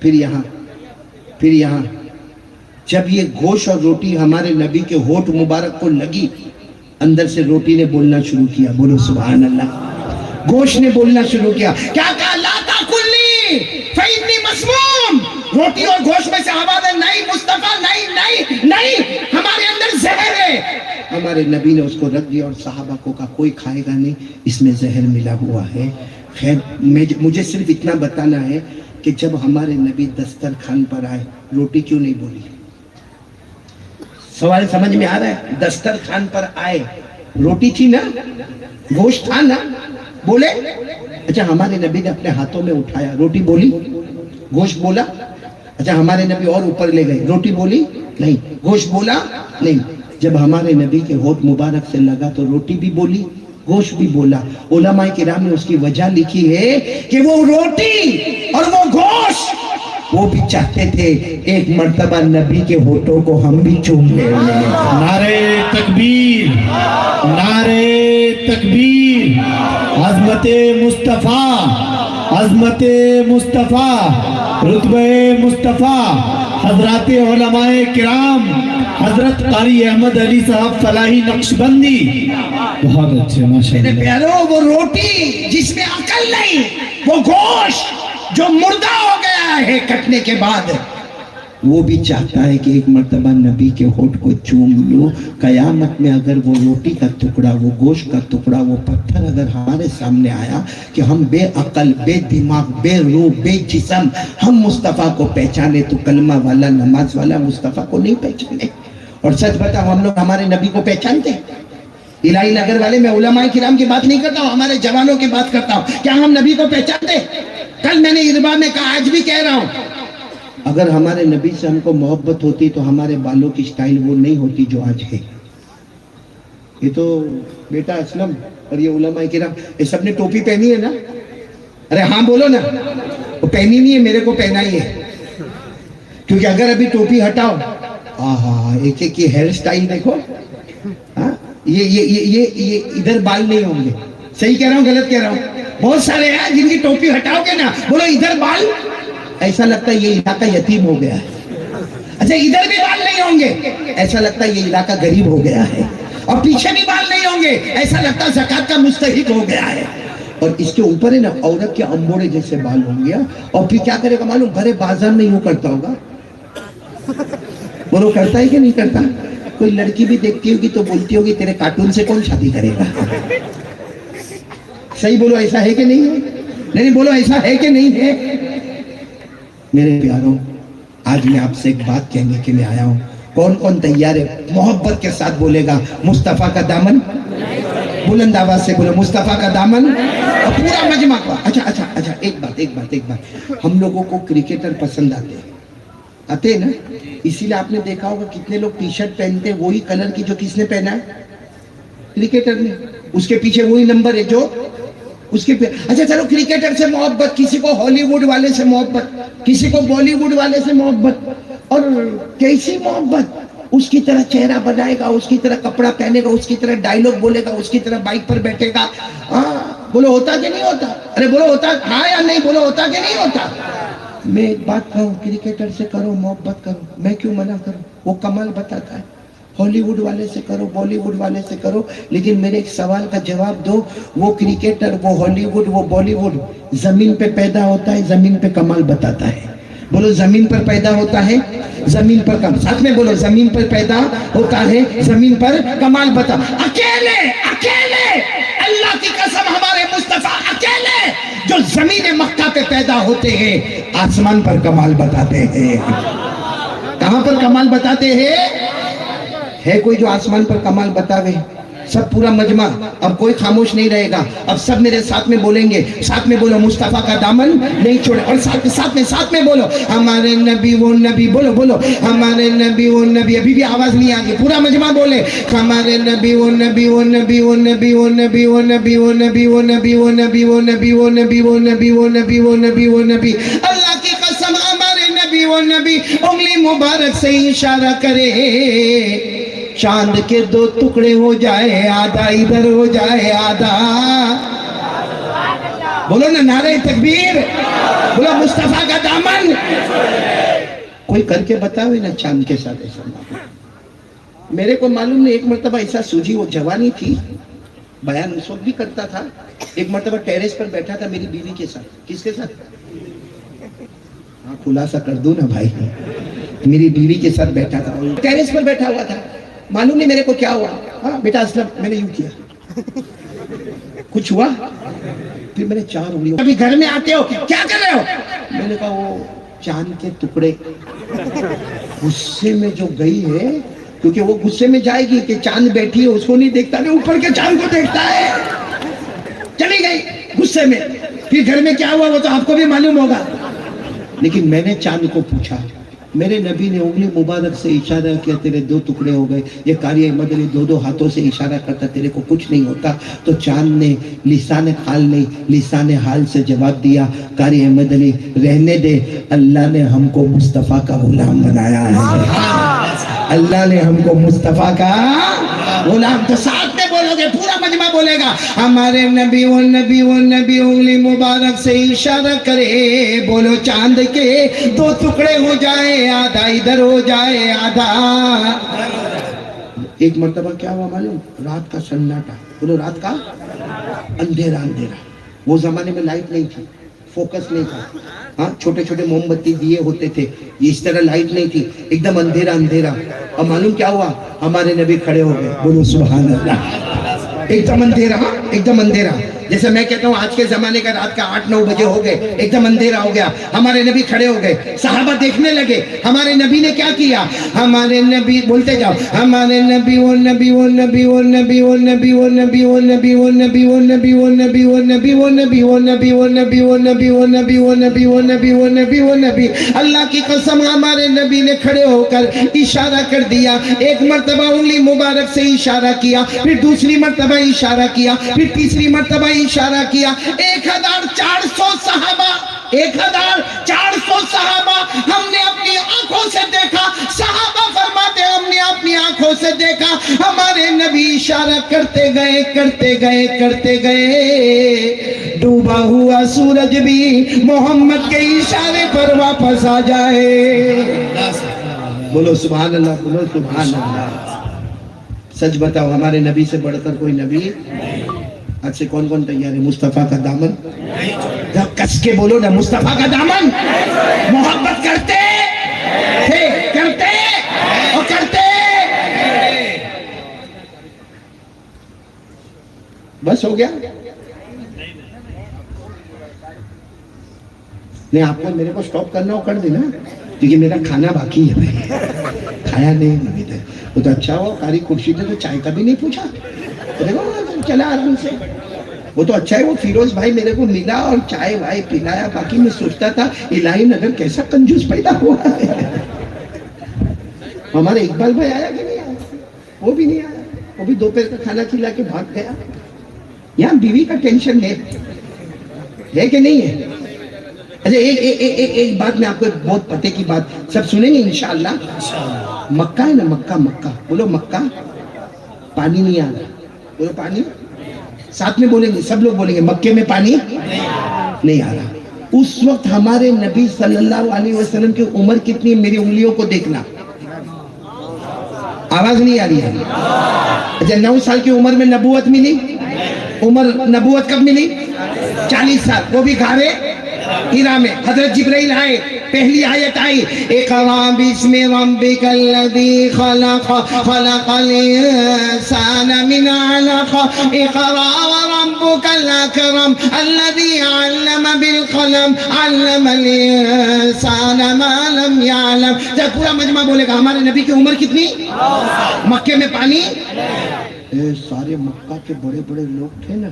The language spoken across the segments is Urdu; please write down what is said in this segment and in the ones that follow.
پھر یہاں جب یہ گوشت اور روٹی ہمارے نبی کے ہونٹ مبارک کو لگی، اندر سے روٹی نے بولنا شروع کیا، بولو سبحان اللہ، گوشت نے بولنا شروع کیا، کیا کہا؟ لا تاکلنی فإنی مسموم، روٹی اور گوشت میں سے آواز ہے، نہیں مصطفیٰ، نہیں، ہمارے اندر زہر ہے۔ ہمارے نبی نے اس کو رکھ دیا اور صحابہ کو کہا کوئی کھائے گا نہیں، اس میں زہر ملا ہوا ہے۔ خیر مجھے صرف اتنا بتانا ہے کہ جب ہمارے نبی دسترخوان پر آئے، روٹی کیوں نہیں بولی؟ سوال سمجھ میں آ رہا ہے؟ دسترخوان پر آئے، روٹی تھی نا، گوشت تھا نا، بولے؟ اچھا ہمارے نبی نے اپنے ہاتھوں میں اٹھایا، روٹی بولی؟ گوشت بولا؟ اچھا ہمارے نبی اور اوپر لے گئے، روٹی بولی؟ نہیں۔ گوشت بولا؟ نہیں۔ جب ہمارے نبی کے ہونٹ مبارک سے لگا تو روٹی بھی بولی، گوشت بھی بولا۔ علماء کرام نے اس کی وجہ لکھی ہے کہ وہ روٹی اور وہ گوشت وہ بھی چاہتے تھے ایک مرتبہ نبی کے ہونٹوں کو ہم بھی چوم لیں۔ نعرہ تکبیر، نعرہ تکبیر، عظمت مصطفیٰ، عظمت مصطفیٰ، رتبہ مصطفیٰ، حضرات علماء کرام، حضرت قاری احمد علی صاحب فلاحی نقشبندی، بہت اچھے ماشاءاللہ۔ میرے پیاروں، وہ روٹی جس میں عقل نہیں، وہ گوشت جو مردہ ہو گیا ہے کٹنے کے بعد، وہ بھی چاہتا ہے کہ ایک مرتبہ نبی کے ہونٹ کو چوم لو۔ قیامت میں اگر وہ روٹی کا ٹکڑا، وہ گوشت کا ٹکڑا، وہ پتھر اگر ہمارے سامنے آیا کہ ہم بے عقل، بے دماغ، بے روح، بے جسم ہم مصطفیٰ کو پہچانے تو کلمہ والا، نماز والا مصطفیٰ کو نہیں پہچانے۔ اور سچ بتاؤ، ہم لوگ ہمارے نبی کو پہچانتے؟ الہی نگر والے، میں علماء کرام کی بات نہیں کرتا ہوں، ہمارے جوانوں کی بات کرتا ہوں، کیا ہم نبی کو پہچانتے؟ کل میں نے اربا میں کہا، آج بھی کہہ رہا ہوں، اگر ہمارے نبی سے ہم کو محبت ہوتی تو ہمارے بالوں کی سٹائل وہ نہیں ہوتی جو آج ہے۔ یہ تو بیٹا اسلم اور یہ علماء کرام، یہ سب نے ٹوپی پہنی ہے نا؟ ارے ہاں بولو نا، وہ پہنی نہیں ہے، میرے کو پہنا ہی ہے، کیونکہ اگر ابھی ٹوپی ہٹاؤ، ایک ایک یہ ہیئر سٹائل دیکھو، یہ ادھر بال نہیں ہوں گے، صحیح کہہ رہا ہوں غلط کہہ رہا ہوں؟ بہت سارے ہیں جن کی ٹوپی ہٹاؤ گے نا، بولو ادھر بال، ایسا لگتا ہے یہ علاقہ یتیم ہو گیا ہے۔ اچھا ادھر بھی بال نہیں ہوں گے، ایسا لگتا ہے یہ علاقہ غریب ہو گیا ہے۔ اور پیچھے بھی بال نہیں ہوں گے، ایسا لگتا ہے زکوٰۃ کا مستحق ہو گیا ہے۔ اور اس کے اوپر ہے نا عورت کے امبوڑے جیسے بال ہوں گے، اور پھر کیا کرے گا معلوم؟ بھرے بازار میں یوں کرتا ہوگا، بولو کرتا ہے کہ نہیں کرتا؟ کوئی لڑکی بھی دیکھتی ہوگی تو بولتی ہوگی تیرے کارٹون سے کون شادی کرے گا؟ صحیح بولو، ایسا ہے کہ نہیں ہے؟ نہیں بولو، ایسا ہے کہ نہیں ہے؟ میرے پیاروں، آج میں آپ سے ایک بات کہنے کے لیے آیا ہوں، کون کون تیار ہے محبت کے ساتھ بولے گا مصطفیٰ کا دامن؟ بلند آواز سے بولو مصطفیٰ کا دامن، اور پورا مجمع۔ اچھا ایک بات، ہم لوگوں کو کرکٹر پسند آتے ہیں نا، اسی لیے آپ نے دیکھا ہوگا کتنے لوگ ٹی شرٹ پہنتے ہیں وہی کلر کی جو کس نے پہنا ہے؟ کرکٹر نے، اس کے پیچھے وہی نمبر ہے جو اس کے اچھا چلو کرکٹر سے محبت، کسی کو ہالی ووڈ والے سے محبت، کسی کو بالی ووڈ والے سے محبت، اور کیسی محبت؟ اس کی طرح چہرہ بنائے گا، اس کی طرح کپڑا پہنے گا، اس کی طرح ڈائلوگ بولے گا، اس کی طرح بائک پر بیٹھے گا۔ بولو ہوتا کہ نہیں ہوتا؟ ارے بولو ہوتا ہاں یا نہیں؟ بولو ہوتا کہ نہیں ہوتا؟ میں ایک بات کہوں، کرکٹر سے کرو محبت کرو، میں کیوں منع کروں؟ وہ کمال بتاتا ہے۔ ہالی ووڈ والے سے کرو، بالی ووڈ والے سے کرو، لیکن میرے ایک سوال کا جواب دو، وہ کرکٹر، وہ ہالی ووڈ، وہ بالی ووڈ زمین پہ پیدا ہوتا ہے، زمین پہ کمال بتاتا ہے؟ بولو زمین پر پیدا ہوتا ہے، زمین پر کمال، ساتھ میں بولو زمین پر پیدا ہوتا ہے، زمین پر کمال بتا۔ اکیلے اللہ کی قسم ہمارے مصطفیٰ اکیلے جو زمین مکہ پہ پیدا ہوتے ہیں آسمان پر کمال بتاتے ہیں۔ کہاں پر کمال بتاتے ہیں؟ ہے کوئی جو آسمان پر کمال بتاوے؟ سب پورا مجمع، اب کوئی خاموش نہیں رہے گا، اب سب میرے ساتھ میں بولیں گے، ساتھ میں بولو مصطفیٰ کا دامن نہیں چھوڑے، اور ساتھ میں بولو ہمارے نبی وہ نبی، بولو ہمارے نبی وہ نبی، ابھی بھی آواز نہیں آ گئی، پورا مجمع بولے ہمارے نبی وہ نبی وہ نبی وہ نبی وہ نبی وہ نبی وہ نبی وہ نبی وہ نبی وہ نبی وہ نبی وہ نبی وہ نبی وہ نبی وہ نبی۔ اللہ کی قسم ہمارے نبی وہ نبی، انگلی مبارک سے اشارہ کرے، چاند کے دو ٹکڑے ہو جائے، آدھا ادھر ہو جائے، آدھا بولو نا نعرہ تکبیر، بولو مصطفیٰ کا دامن. کوئی کر کے بتاوے نا چاند کے ساتھ ایسا معلوم. میرے کو معلوم نہیں، ایک مرتبہ ایسا سوجی، وہ جوانی تھی، بیان اس وقت بھی کرتا تھا. ایک مرتبہ ٹیریس پر بیٹھا تھا میری بیوی کے ساتھ. کس کے ساتھ؟ ہاں خلاصہ کر دوں نا بھائی. میری بیوی کے ساتھ بیٹھا تھا، ٹیریس پر بیٹھا ہوا تھا. معلوم نہیں میرے کو کیا ہوا. ہاں بیٹا اسلم، میں نے یوں کیا، کچھ ہوا. پھر میں نے 4 انگلیوں، ابھی گھر میں آتے ہو کیا کر رہے ہو؟ میں نے کہا وہ چاند کے ٹکڑے. غصے میں جو گئی ہے، کیونکہ وہ غصے میں جائے گی کہ چاند بیٹھی ہے، اس کو نہیں دیکھتا، نہیں اوپر کے چاند کو دیکھتا ہے. چلی گئی غصے میں. پھر گھر میں کیا ہوا وہ تو آپ کو بھی معلوم ہوگا. لیکن میں نے چاند کو پوچھا. میرے نبی نے انگلی مبارک سے اشارہ کیا، تیرے 2 ٹکڑے ہو گئے. یہ قاری احمد علی 2 ہاتھوں سے اشارہ کرتا، تیرے کو کچھ نہیں ہوتا. تو چاند نے لسان حال نہیں، لسان حال سے جواب دیا، قاری احمد علی رہنے دے، اللہ نے ہم کو مصطفیٰ کا غلام بنایا ہے. اللہ نے ہم کو مصطفیٰ کا غلام. تو ساتھ میں بولو گے، پورا مجمع بولے گا، ہمارے نبی وہ نبی وہ نبی انگلی مبارک سے اشارہ کرے، بولو چاند کے 2 ٹکڑے ہو جائے، آدھا ادھر ہو جائے آدھا. ایک مرتبہ کیا ہوا معلوم؟ رات کا سناٹا. بولو رات کا اندھیرا. اندھیرا. وہ زمانے میں لائٹ نہیں تھی، فوکس نہیں تھا. ہاں چھوٹے چھوٹے موم بتی دیے ہوتے تھے، یہ اس طرح لائٹ نہیں تھی. ایک دم اندھیرا اندھیرا. اور معلوم کیا ہوا؟ ہمارے نبی کھڑے ہو گئے. بولو سبحان اللہ. ایک دم اندھیرا، ایک دم اندھیرا. جیسے میں کہتا ہوں آج کے زمانے کا رات کا 8-9 بجے ہو گئے، ایک دم اندھیرا ہو گیا. ہمارے نبی کھڑے ہو گئے، صحابہ دیکھنے لگے ہمارے نبی نے کیا کیا. ہمارے نبی، بولتے جاؤ، ہمارے نبی وہ نبی وہ نبی وہ نبی وہ نبی وہ نبی وہ نبی وہ نبی وہ نبی وہ نبی وہ نبی وہ نبی وہ نبی وہ نبی وہ نبی وہ نبی وہ نبی وہ نبی وہ نبی وہ نبی. اللہ کی قسم ہمارے نبی نے کھڑے ہو کر اشارہ کر دیا. ایک مرتبہ انگلی مبارک سے اشارہ کیا، پھر دوسری مرتبہ اشارہ کیا، پھر تیسری مرتبہ اشارہ کیا. 1400 صحابہ، 1400 صحابہ ہم نے اپنی آنکھوں سے دیکھا. صحابہ فرماتے ہم نے اپنی آنکھوں سے دیکھا. ہمارے نبی اشارہ کرتے گئے کرتے گئے کرتے گئے، ڈوبا ہوا سورج بھی محمد کے اشارے پر واپس آ جائے. بولو سبحان اللہ، بولو سبحان اللہ. سچ بتاؤ، ہمارے نبی سے بڑھ کر کوئی نبی؟ آج سے کون کون تیار ہے مصطفیٰ کا دامن؟ کس کے بولو نا، مصطفیٰ کا دامن. محبت کرتے تھے، کرتے اور کرتے. بس ہو گیا؟ نہیں، آپ کو میرے کو سٹاپ کرنا ہو کر دینا، کیونکہ میرا کھانا باقی ہے بھائی، کھایا نہیں ابھی تک. وہ تو اچھا ہوا قاری خورشید نے تو چائے کا بھی نہیں پوچھا. دیکھو چلا آرام سے. وہ تو اچھا ہے وہ فیروز بھائی میرے کو ملا اور چائے بھائی پلایا. باقی میں سوچتا تھا الہی نگر کیسا کنجوس پیدا ہوا ہے. ہمارے اقبال بھائی آیا کہ نہیں آیا؟ وہ بھی نہیں آیا. وہ بھی دوپہر کا کھانا کھلا کے بھاگ گیا. یہاں بیوی کا ٹینشن ہے کہ نہیں ہے؟ اچھا ایک بات میں آپ کو بہت پتے کی بات سب سنیں گے انشاءاللہ. مکہ ہے نا، مکہ، مکہ بولو مکہ. پانی نہیں آ رہا، بولو پانی. ساتھ میں بولیں گے، سب لوگ بولیں گے مکے میں پانی نہیں آ رہا. اس وقت ہمارے نبی صلی اللہ علیہ وسلم کی عمر کتنی؟ میری انگلیوں کو دیکھنا. آواز نہیں آ رہی ہے؟ اچھا 9 سال کی عمر میں نبوت ملی. عمر نبوت کب ملی؟ 40 سال. وہ بھی غارے ہیرا میں. حضرت جبرائیل آئے، پہلی آیت آئی، اقرأ بسم ربک الذی خلق، خلق الانسان من علق، اقرأ وربک الاکرم الذی علم بالقلم، علم الانسان ما لم یعلم. جب پورا مجمع بولے گا ہمارے نبی کی عمر کتنی؟ مکے میں پانی. سارے مکہ کے بڑے بڑے لوگ تھے نا،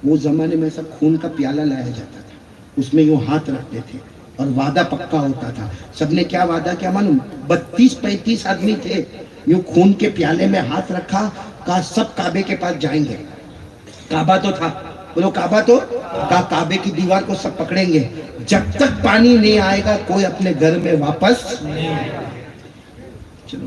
وہ زمانے میں ایسا خون کا پیالہ لایا جاتا تھا، اس میں یوں ہاتھ رکھتے تھے اور وعدہ پکا ہوتا تھا. سب نے کیا وعدہ کیا معلوم؟ 32-35 آدمی تھے. یوں خون کے پیالے میں ہاتھ رکھا، کہا سب کعبے کے پاس جائیں گے. کعبہ تو تھا، بولو کعبہ تو، کہا کعبے کی دیوار کو سب پکڑیں گے، جب تک پانی نہیں آئے گا کوئی اپنے گھر میں واپس. چلو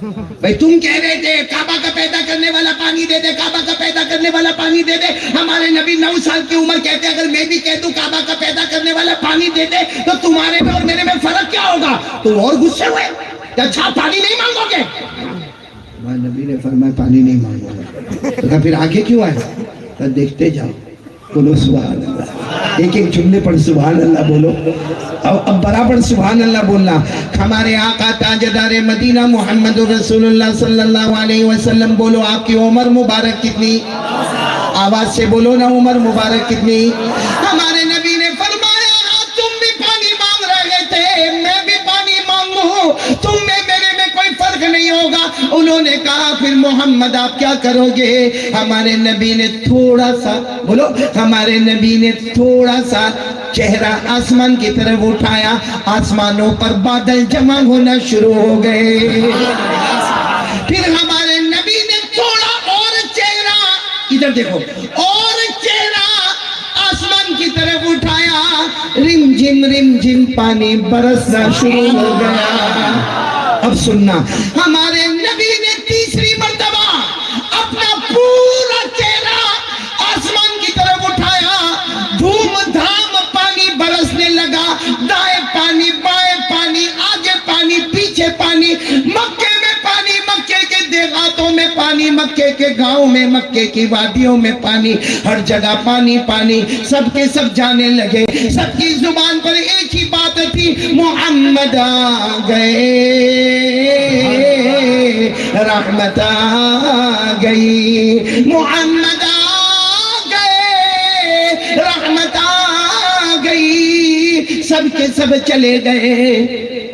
بھائی تم کہہ رہے تھے کعبہ کا پیدا کرنے والا پانی دے دے، کعبہ کا پیدا کرنے والا پانی دے دے. ہمارے نبی 9 سال کی عمر کہتے اگر میں بھی کہہ دوں کعبہ کا پیدا کرنے والا پانی دے دے تو تمہارے میں اور میرے میں فرق کیا ہوگا؟ تو اور غصے ہوئے کہ اچھا پانی نہیں مانگو گے؟ ہمارے نبی نے فرمایا پانی نہیں مانگو گے. تو کہا پھر آگے کیوں آئے؟ تو دیکھتے جاؤ. بولو سبحان اللہ. ایک ایک جملے پر سبحان اللہ بولو. اب برابر سبحان اللہ بولنا. ہمارے آقا تاجدار مدینہ محمد رسول اللہ صلی اللہ علیہ وسلم. بولو آپ کی عمر مبارک کتنی؟ آواز سے بولو نا عمر مبارک کتنی؟ ہمارے نبی نے فرمایا تم بھی پانی مانگ رہے تھے، میں بھی پانی مانگوں، تم میں میرے میں کوئی فرق نہیں ہوگا. انہوں نے کہا پھر محمد آپ کیا کرو گے؟ ہمارے نبی نے تھوڑا سا بولو، ہمارے نبی نے تھوڑا سا چہرہ آسمان کی طرف اٹھایا. آسمانوں پر بادل جمع ہونا شروع ہو گئے. پھر ہمارے نبی نے تھوڑا اور چہرہ ادھر دیکھو اور چہرہ آسمان کی طرف اٹھایا. رم جھم پانی برسنا شروع ہو گیا. اب سننا، ہمارے نبی نے تیسری مرتبہ اپنا پورا چہرہ آسمان کی طرف اٹھایا. دھوم دھام پانی برسنے لگا. دائیں پانی، بائیں پانی، آگے پانی، پیچھے پانی. مکے میں پانی، مکے کے دیہاتوں میں پانی، مکے کے گاؤں میں، مکے کی وادیوں میں پانی. ہر جگہ پانی پانی. سب کے سب جانے لگے. سب کی زبان پر ایک ہی بات تھی، محمد آ گئے، رحمت آ گئی، محمد آ گئے، رحمت آ گئی. سب کے سب چلے گئے.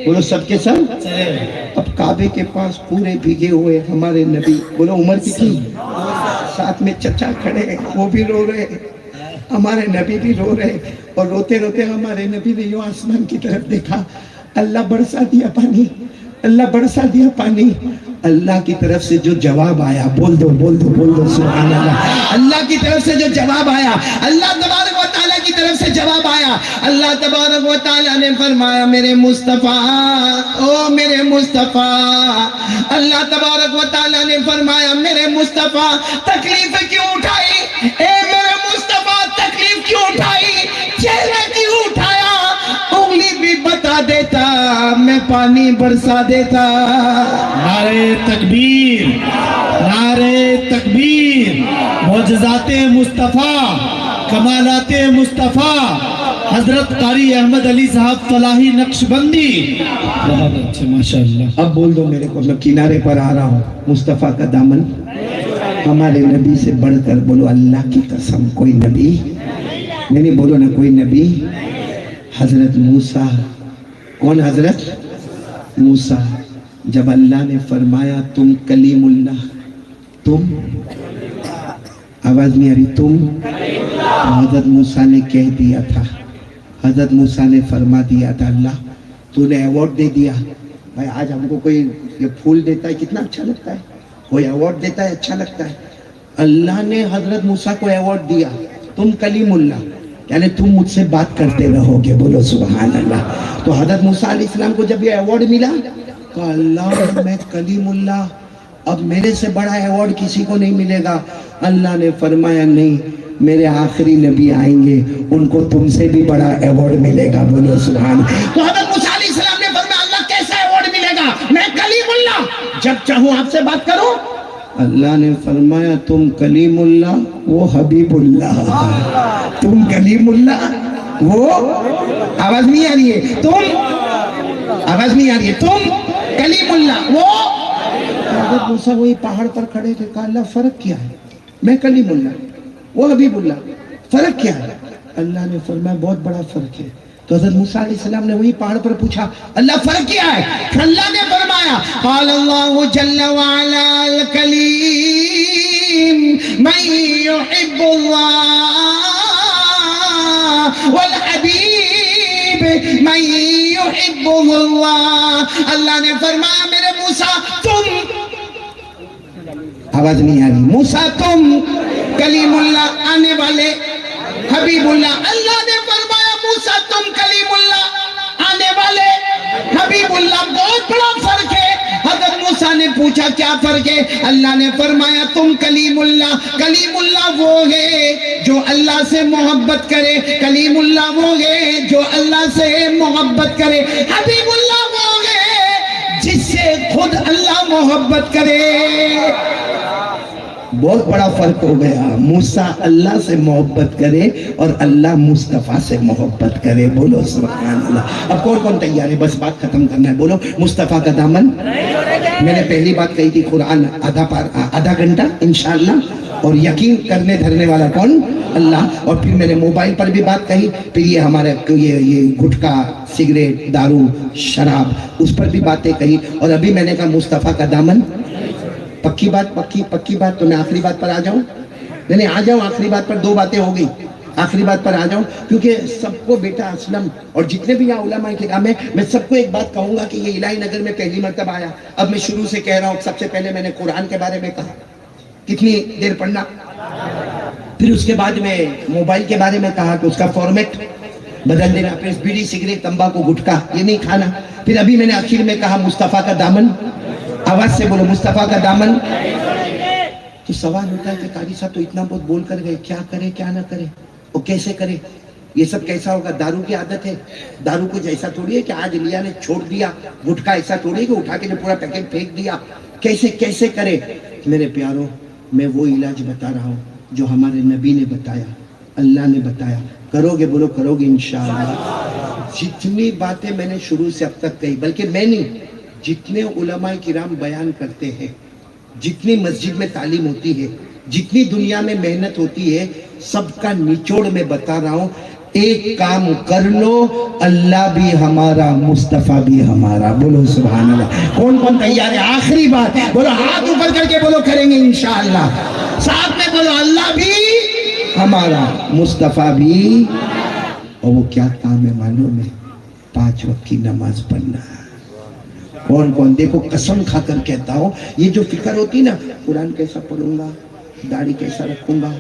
بولو سب کے سب. اب کعبے کے پاس پورے بھیگے ہوئے ہمارے نبی. بولو عمر کی تھی. ساتھ میں چچا کھڑے، وہ بھی رو رہے، ہمارے نبی بھی رو رہے. اور روتے روتے ہمارے نبی نے یوں آسمان کی طرف دیکھا. اللہ برسا دیا پانی، اللہ برسا دیا پانی. اللہ کی طرف سے جو جواب آیا، بول دو بول دو بول دو سبحان اللہ. اللہ کی طرف سے جو جواب آیا، اللہ تبارک و تعالیٰ کی طرف سے جواب آیا. اللہ تبارک و تعالیٰ نے فرمایا میرے مصطفیٰ، او میرے مصطفیٰ. اللہ تبارک و تعالیٰ نے فرمایا میرے مصطفیٰ تکلیف کیوں اٹھائی؟ اے میرے مصطفیٰ تکلیف کیوں اٹھائی؟ چہرہ کیوں اٹھایا؟ انگلی بھی بتا دیتا، میں پانی برسا دیتا. نعرے تکبیر، نعرے تکبیر. معجزات مصطفیٰ، کمالات مصطفیٰ. حضرت قاری احمد علی صاحب فلاحی نقشبندی. بہت اچھے ماشاءاللہ. اب بول دو میرے کو، میں کنارے پر آ رہا ہوں. مصطفیٰ کا دامن ہمارے نبی سے بڑھ کر بولو اللہ کی قسم کوئی نبی نہیں. بولو نا کوئی نبی. حضرت موسیٰ، کون حضرت موسیٰ، جب اللہ نے فرمایا تم کلیم اللہ، تم، آواز نہیں آ رہی، تم، حضرت موسیٰ نے کہہ دیا تھا، حضرت موسیٰ نے فرما دیا تھا اللہ تو نے ایوارڈ دے دیا. بھائی آج ہم کو کوئی یہ پھول دیتا ہے کتنا اچھا لگتا ہے، کوئی ایوارڈ دیتا ہے اچھا لگتا ہے. اللہ نے حضرت موسیٰ کو ایوارڈ دیا، تم کلیم اللہ، یعنی تم مجھ سے بات کرتے رہو گے. بولو سبحان اللہ. تو حضرت موسیٰ علیہ السلام کو جب یہ ایوارڈ ملا تو اللہ میں کلیم اللہ، اب میرے سے بڑا ایوارڈ کسی کو نہیں ملے گا. اللہ نے فرمایا نہیں، میرے آخری نبی آئیں گے، ان کو تم سے بھی بڑا ایوارڈ ملے گا. بولو سبحان. تو حضرت موسیٰ علیہ السلام نے فرمایا اللہ کیسا ایوارڈ ملے گا؟ میں کلیم اللہ، جب چاہوں آپ سے بات کروں. اللہ نے فرمایا تم کلیم اللہ، وہ حبیب اللہ. تم کلیم اللہ، وہ، آواز نہیں آ رہی ہے، تم، آواز نہیں آ رہی ہے، تم کلیم اللہ، وہ. حضرت موسیٰ وہی پہاڑ پر کھڑے تھے. کہا اللہ فرق کیا ہے؟ میں کلیم اللہ، وہ حبیب اللہ، فرق کیا ہے؟ اللہ نے فرمایا بہت بڑا فرق ہے. تو حضرت موسیٰ علیہ السلام نے وہی پہاڑ پر پوچھا اللہ فرق کیا ہے؟ اللہ نے فرمایا قال اللہ جل وعلا الکلیم من یحب اللہ والحبیب من یحب اللہ. اللہ نے فرمایا میرے موسیٰ تم، آواز نہیں آ رہی، موسیٰ تم کلیم اللہ آنے والے حبیب اللہ. اللہ نے فرمایا موسیٰ تم کلیم اللہ آنے والے حبیب اللہ. بہت بڑا فرق ہے. حضرت موسیٰ نے پوچھا کیا فرق ہے؟ اللہ نے فرمایا تم کلیم اللہ وہ ہے جو اللہ سے محبت کرے، کلیم اللہ وہ ہے جو اللہ سے محبت کرے، حبیب اللہ وہ ہے جس سے خود اللہ محبت کرے۔ بہت بڑا فرق ہو گیا، موسیٰ اللہ سے محبت کرے اور اللہ مصطفیٰ سے محبت کرے۔ بولو سبحان اللہ۔ اب کون تیار ہے؟ بس بات ختم کرنا ہے، بولو مصطفیٰ کا دامن۔ میں نے پہلی بات کہی تھی قرآن آدھا گھنٹہ انشاءاللہ، اور یقین کرنے دھرنے والا کون؟ اللہ۔ اور پھر میں نے موبائل پر بھی بات کہی، پھر یہ ہمارے یہ گٹکا، سگریٹ، دارو، شراب، اس پر بھی باتیں کہی، اور ابھی میں نے کہا مصطفیٰ کا دامن۔ پکی بات۔ تو میں آخری بات پر آ جاؤں؟ نہیں آ جاؤں، آخری بات پر دو باتیں ہو گئی، آخری بات پر آ جاؤں، کیونکہ سب کو بیٹا اسلم اور جتنے بھی یہاں علماء کرام ہیں، میں سب کو ایک بات کہوں گا کہ یہ الہی نگر میں پہلی مرتبہ آیا۔ اب میں شروع سے کہہ رہا ہوں، سب سے پہلے میں نے قرآن کے بارے میں کہا، کتنی دیر پڑھنا، پھر اس کے بعد میں موبائل کے بارے میں کہا کہ اس کا فارمیٹ بدل دینا، پھر بیڑی، سگریٹ، تمباکو، گٹکا یہ نہیں کھانا، پھر ابھی میں نے آخر میں کہا مصطفیٰ کا دامن۔ آواز سے بولو مصطفیٰ کا دامن۔ تو سوال ہوتا ہے کہ قاری صاحب تو اتنا بہت بول کر گئے، کیا کرے کیا نہ کرے اور کیسے کرے؟ یہ سب کیسا ہوگا؟ دارو کی عادت ہے، دارو کو جیسا تھوڑی ہے کہ آج لیا نے چھوڑ دیا، گٹکا ایسا تھوڑی ہے کہ اٹھا کے پورا پیکٹ پھینک دیا، کیسے کرے؟ میرے پیاروں، میں وہ علاج بتا رہا ہوں جو ہمارے نبی نے بتایا، اللہ نے بتایا۔ کرو گے؟ بولو کرو گے انشاءاللہ۔ جتنی باتیں میں نے شروع سے اب تک کہی، بلکہ میں نہیں، جتنے علماء کرام بیان کرتے ہیں، جتنی مسجد میں تعلیم ہوتی ہے، جتنی دنیا میں محنت ہوتی ہے، سب کا نچوڑ میں بتا رہا ہوں۔ ایک کام کر لو، اللہ بھی ہمارا، مصطفیٰ بھی ہمارا۔ بولو سبحان اللہ۔ کون تیار ہے؟ آخری بات، بولو ہاتھ اوپر کر کے بولو کریں گے انشاءاللہ۔ ساتھ میں بولو اللہ بھی ہمارا، مصطفیٰ بھی۔ اور وہ کیا کام ہے معلوم ہے؟ 5 وقت کی نماز پڑھنا۔ کون دیکھو، قسم کھا کر کہتا ہوں، یہ جو فکر ہوتی نا، قرآن کیسا پڑھوں گا، داڑھی کیسا رکھوں گا،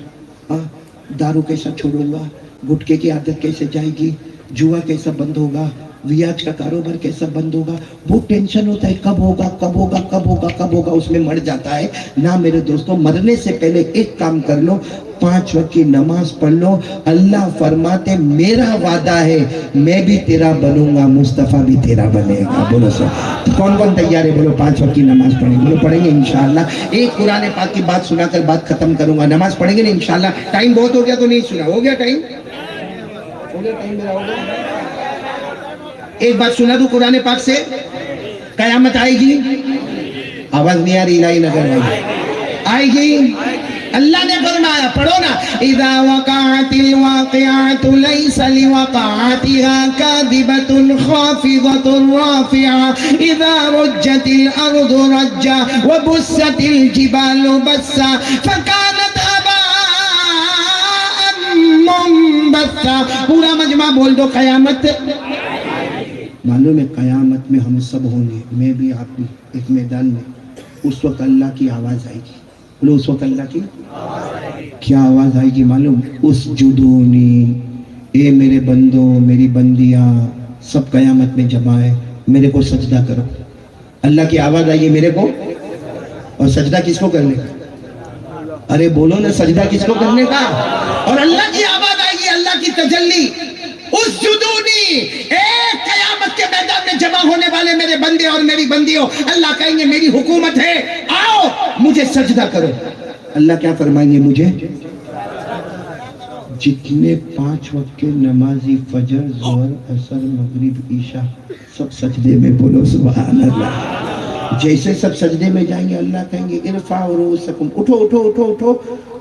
دارو کیسا چھوڑوں گا، گٹکے کی عادت کیسے جائے گی، جوا کیسا بند ہوگا، ویاج کا کاروبار کیسا بند ہوگا، وہ ٹینشن ہوتا ہے کب ہوگا، اس میں مر جاتا ہے نا۔ میرے دوستوں، مرنے سے پہلے ایک کام کر لو، 5 وقت کی نماز پڑھ لو۔ اللہ فرماتے میرا وعدہ ہے میں بھی تیرا بنوں گا، مصطفیٰ بھی تیرا بنے گا۔ بولو سر، کون تیار ہے؟ بولو 5 وقت کی نماز پڑھیں گے؟ بولو پڑھیں گے انشاءاللہ۔ ایک قرآن پاک کی بات سنا کر بات ختم کروں گا، نماز پڑھیں گے نا انشاءاللہ۔ ٹائم بہت ہو گیا تو نہیں سنا، ہو گیا ٹائم میرا ہو گیا۔ ایک بات سنا دوں قرآن پاک سے، قیامت آئے گی، آواز نہیں آ رہی، الہی نگر میں آئے گی۔ اللہ نے فرمایا، پڑھو نا، اذا وقعت الواقعات ليس لوقعتها كاذبة خافضة رافعة اذا رجت الارض رجا وبست الجبال بسا فكانت هباء منبثا۔ پورا مجمع بول دو قیامت۔ معلوم ہے قیامت میں ہم سب ہوں گے، میں بھی آپ بھی، ایک میدان میں۔ اس وقت اللہ کی آواز آئے گی، بولو اس وقت اللہ کی کیا آواز آئے گی معلوم؟ اس جدونی، اے میرے بندوں، میری بندیاں، سب قیامت میں جمع ہے، میرے کو سجدہ کرو۔ اللہ کی آواز آئے گی میرے کو، اور سجدہ کس کو کرنے کا؟ ارے بولو نا، سجدہ کس کو کرنے کا؟ اور اللہ کی آواز آئے گی، اللہ کی تجلی، اس جدونی، اے قیامت کے میدان میں جمع ہونے والے میرے بندے اور میری بندیوں، اللہ کہیں گے میری حکومت ہے، آؤ مجھے سجدہ کرو۔ اللہ کیا فرمائیں گے؟ مجھے جتنے 5 وقت کے نمازی، فجر، ظہر، عصر، مغرب، عشاء، سب سجدے میں، بولو سبحان اللہ۔ جیسے سب سجدے میں جائیں گے، اللہ کہیں گے ارفعوا رؤوسکم، اٹھو اٹھو اٹھو اٹھو۔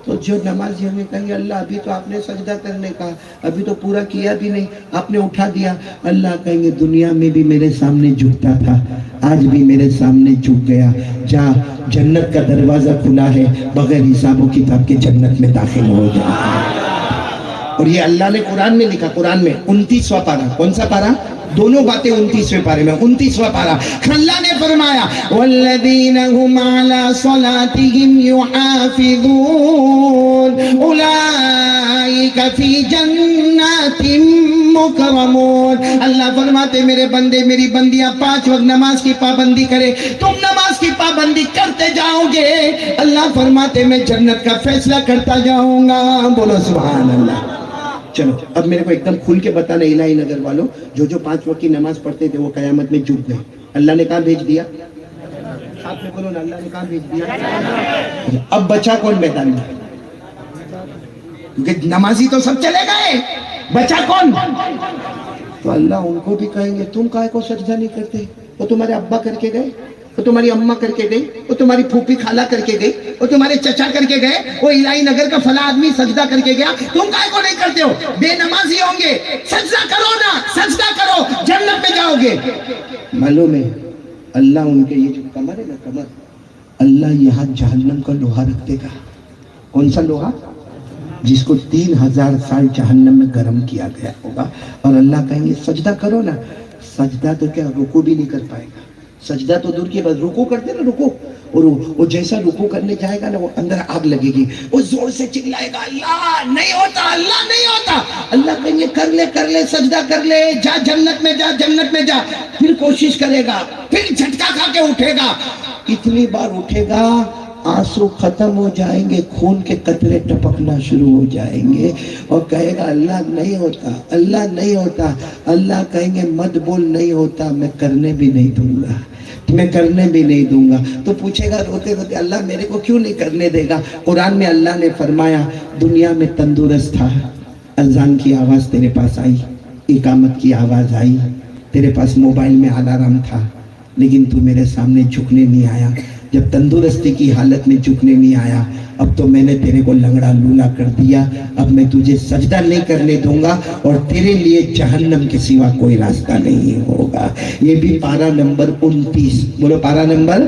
تو جو نمازی ہمیں کہیں گے اللہ ابھی تو آپ نے سجدہ کرنے کا، ابھی تو پورا کیا بھی نہیں، آپ نے اٹھا دیا۔ اللہ کہیں گے دنیا میں بھی میرے سامنے جھکتا تھا، آج بھی میرے سامنے جھک گیا، جا جنت کا دروازہ کھلا ہے، بغیر حساب و کتاب کے جنت میں داخل ہو جا۔ اور یہ اللہ نے قرآن میں لکھا، قرآن میں 29واں پارہ، کون سا پارہ؟ دونوں باتیں 29ویں پارے میں، 29واں پارہ۔ اللہ نے فرمایا والذین هم علی صلاتهم یحافظون اولئک فی جنات مکرمون۔ اللہ فرماتے میرے بندے، میری بندیاں 5 وقت نماز کی پابندی کرے۔ تم نماز کی پابندی کرتے جاؤ گے اللہ فرماتے میں جنت کا فیصلہ کرتا جاؤں گا. بولو سبحان اللہ. چلو اب میرے کو ایک دم کھل کے بتانا الہی نگر والوں, جو 5 وقت کی نماز پڑھتے تھے وہ قیامت میں جھک گئے, اللہ نے کہاں بھیج دیا؟ آپ نے بولو نا, اللہ نے کہاں بھیج دیا؟ اب بچا کون میدان میں؟ کیونکہ نمازی تو سب چلے گئے, بچا کون؟ تو اللہ ان کو بھی کہیں گے تم کائے کو سجدہ نہیں کرتے؟ وہ تمہارے ابا کر کے گئے, وہ تمہاری اماں کر کے گئی, وہ تمہاری پھوپھی خالہ کر کے گئی, وہ تمہارے چچا کر کے گئے, وہ الہی نگر کا فلاں آدمی سجدہ کر کے گیا, تم کائے کو نہیں کرتے ہو؟ بے نمازی ہوں گے, سجدہ کرو نا, سجدہ کرو, جنت میں جاؤ گے. معلوم ہے اللہ ان کے یہ جو کمر ہے نا کمر, اللہ یہاں جہنم کا لوہا رکھ دے گا. کون سا لوہا؟ جس کو 3000 سال جہنم میں گرم کیا گیا ہوگا, اور اللہ کہیں گے سجدہ کرو نا. سجدہ تو کیا رکوع بھی نہیں کر پائے گا, سجدہ تو دور کی بات, رکوع کرتے نا رکوع, اور وہ جیسا رکوع کرنے جائے گا نا وہ اندر آگ لگے گی, وہ زور سے چلائے گا اللہ نہیں ہوتا, اللہ نہیں ہوتا. اللہ کہیں گے کر لے سجدہ کر لے, جا جنت میں جا, جنت میں جا. پھر کوشش کرے گا, پھر جھٹکا کھا کے اٹھے گا, اتنی بار اٹھے گا آنسو ختم ہو جائیں گے, خون کے قطرے ٹپکنا شروع ہو جائیں گے, اور کہے گا اللہ نہیں ہوتا, اللہ نہیں ہوتا. اللہ کہیں گے مت بول نہیں ہوتا, میں کرنے بھی نہیں دوں گا, میں کرنے بھی نہیں دوں گا. تو پوچھے گا روتے روتے اللہ میرے کو کیوں نہیں کرنے دے گا؟ قرآن میں اللہ نے فرمایا دنیا میں تندرست تھا, اذان کی آواز تیرے پاس آئی, اقامت کی آواز آئی, تیرے پاس موبائل میں الارم تھا, لیکن تو میرے سامنے جھکنے نہیں آیا. جب تندرستی کی حالت میں جھکنے نہیں آیا, اب تو میں نے تیرے کو لنگڑا لولا کر دیا, اب میں تجھے سجدہ نہیں کرنے دوں گا, اور تیرے لیے جہنم کے سوا کوئی راستہ نہیں ہوگا. یہ بھی پارہ نمبر 29. بولو پارہ نمبر,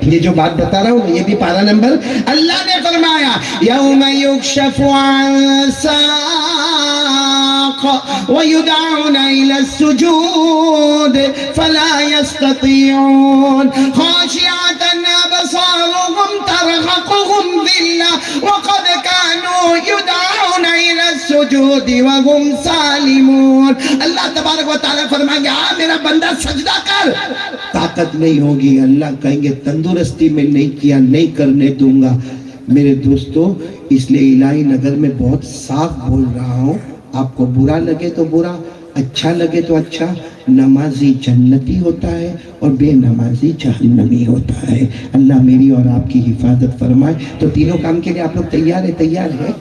یہ جو بات بتا رہا ہوں یہ بھی پارہ نمبر. اللہ نے فرمایا یوم یکشف عن ساق ویدعون الی السجود فلا یستطیعون خاشعۃ أبصارهم ترهقهم ذلة وقد كانوا يدعون إلى السجود وهم سالمون. اللہ تبارک و تعالیٰ فرمائیں گے آ میرا بندہ سجدہ کر, طاقت نہیں ہوگی. اللہ کہیں گے تندرستی میں نہیں کیا, نہیں کرنے دوں گا. میرے دوستو اس لیے الہی نگر میں بہت صاف بول رہا ہوں, آپ کو برا لگے تو برا, اچھا لگے تو اچھا, نمازی جنتی ہوتا ہے اور بے نمازی جہنمی ہوتا ہے. اللہ میری اور آپ کی حفاظت فرمائے. تو تینوں کام کے لیے آپ لوگ تیار ہیں؟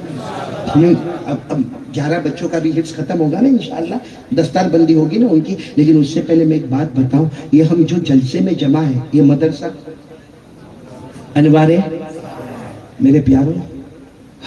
اب 11 بچوں کا بھی حفظ ختم ہوگا نا انشاءاللہ, دستار بندی ہوگی نا ان کی. لیکن اس سے پہلے میں ایک بات بتاؤں, یہ ہم جو جلسے میں جمع ہے یہ مدرسہ انوار ہے میرے پیاروں.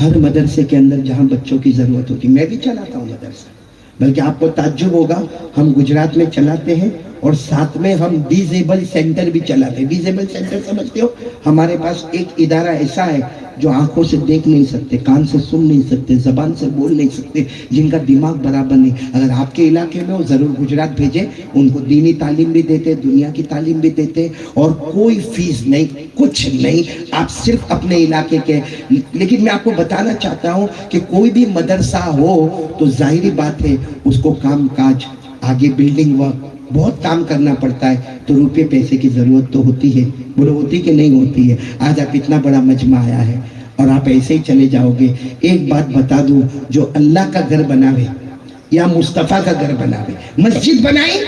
ہر مدرسے کے اندر جہاں بچوں کی ضرورت ہوتی, میں بھی چلاتا ہوں مدرسہ, بلکہ آپ کو تعجب ہوگا ہم گجرات میں چلاتے ہیں اور ساتھ میں ہم ڈیزیبل سینٹر بھی چلاتے ہیں. ڈیزیبل سینٹر سمجھتے ہو؟ ہمارے پاس ایک ادارہ ایسا ہے جو آنکھوں سے دیکھ نہیں سکتے, کان سے سن نہیں سکتے, زبان سے بول نہیں سکتے, جن کا دماغ برابر نہیں. اگر آپ کے علاقے میں ہو ضرور گجرات بھیجیں, ان کو دینی تعلیم بھی دیتے, دنیا کی تعلیم بھی دیتے, اور کوئی فیس نہیں, کچھ نہیں, آپ صرف اپنے علاقے کے. لیکن میں آپ کو بتانا چاہتا ہوں کہ کوئی بھی مدرسہ ہو تو ظاہری بات ہے اس کو کام کاج, آگے بلڈنگ ورک, بہت کام کرنا پڑتا ہے, تو روپے پیسے کی ضرورت تو ہوتی ہے. بولو ہوتی کہ نہیں ہوتی ہے؟ آج آپ اتنا بڑا مجمع آیا ہے اور آپ ایسے ہی چلے جاؤ گے. ایک بات بتا دوں, جو اللہ کا گھر بناوے یا مصطفیٰ کا گھر بناوے, مسجد بنائی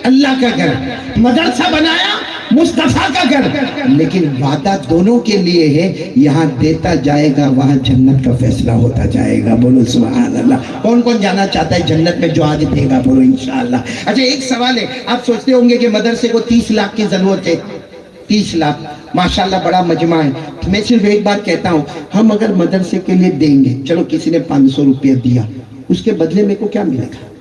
اللہ کا گھر, مدرسہ بنایا مصطفیٰ کا گھر, لیکن وعدہ دونوں کے لیے ہے, یہاں دیتا جائے گا وہاں جنت کا فیصلہ ہوتا جائے گا. بولو سبحان اللہ. کون کون جانا چاہتا ہے جنت میں جو آج دے گا؟ بولو انشاءاللہ. اچھا ایک سوال ہے, آپ سوچتے ہوں گے کہ مدرسے کو 30 لاکھ کی ضرورت ہے. 30 لاکھ ماشاءاللہ بڑا مجمع ہے. میں صرف ایک بات کہتا ہوں, ہم اگر مدرسے کے لیے دیں گے, چلو کسی نے 500 روپیہ دیا, اس کے بدلے میں کو کیا ملے گا؟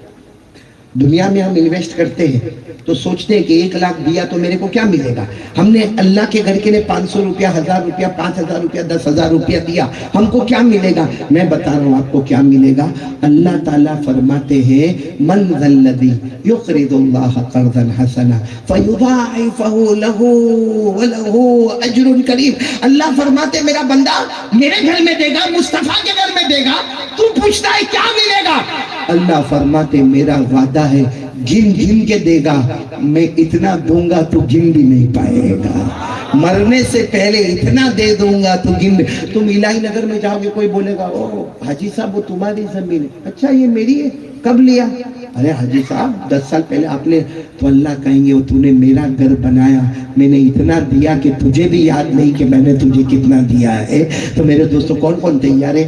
دنیا میں ہم انویسٹ کرتے ہیں تو سوچتے ہیں کہ 1 لاکھ دیا تو میرے کو کیا ملے گا. ہم نے اللہ کے گھر کے لیے 500 روپیہ, 1000 روپیہ, 5000 روپیہ, 10,000 روپیہ دیا, ہم کو کیا ملے گا؟ میں بتا رہا ہوں آپ کو کیا ملے گا. اللہ تعالیٰ فرماتے ہیں من ذا الذی یقرض اللہ قرضا حسنا فیضاعفہ لہ ولہ اجر کریم. اللہ فرماتے میرا بندہ میرے گھر میں دے گا, مصطفیٰ کے گھر میں دے گا, تو پوچھتا ہے کیا ملے گا؟ اللہ فرماتے میرا وعدہ ہے گن گن کے دے گا, میں اتنا دوں گا تو گن بھی نہیں پائے گا. مرنے سے پہلے اتنا دے دوں گا تو تم الہی نگر میں جاؤ گے، کوئی بولے گا او حاجی صاحب وہ تمہاری زمین ہے، اچھا یہ میری ہے، کب لیا؟ ارے حاجی صاحب 10 سال پہلے آپ نے، تو اللہ کہیں گے تو نے میرا گھر بنایا، میں نے اتنا دیا کہ تجھے بھی یاد نہیں کہ میں نے تجھے کتنا دیا ہے۔ تو میرے دوستوں کون کون تیار ہے؟